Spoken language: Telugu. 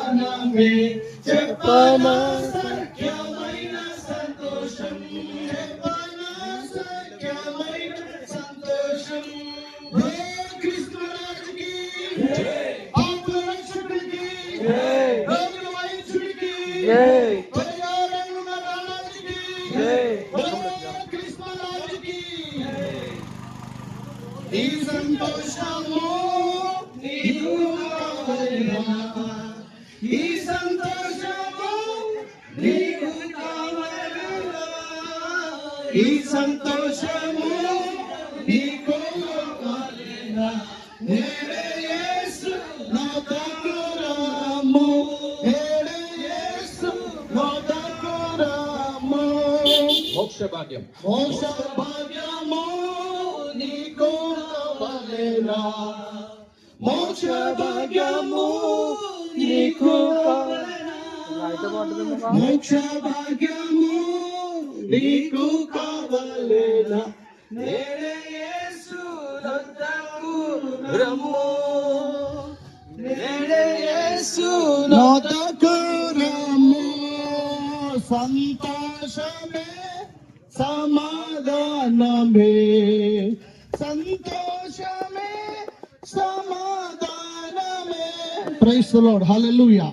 సమాధానమే చెప్పనా సఖ్యమైన సంతోషం చెప్పనా సఖ్యమైన సంతోషం క్రీస్తురాజుకి ఆత్మ రక్షకుడికి రోగుల వైద్యుడికి పరిహారంగున్న రాజుకి క్రీస్తురాజుకి ఈ సంతోషము నీకు కావాలినా ఈ సంతోషము నీకు కావాలినా ఈ సంతోషము నీకు కావాలినా నేడే యేసు నా దగ్గరము నేడే యేసు నా దగ్గరము మోక్ష భాగ్యం నీకు కావాలినా మోక్ష భాగ్యము నీకు మోక్ష భాగ్యము నీకు కావాలినా నేడే యేసు వద్దకు రమ్ము నేడే యేసు వద్దకు రమ్ము సంతోషమే సమాధానమే సంతోషమే సమాధానమే ప్రైజ్ ది లార్డ్ హల్లెలూయా.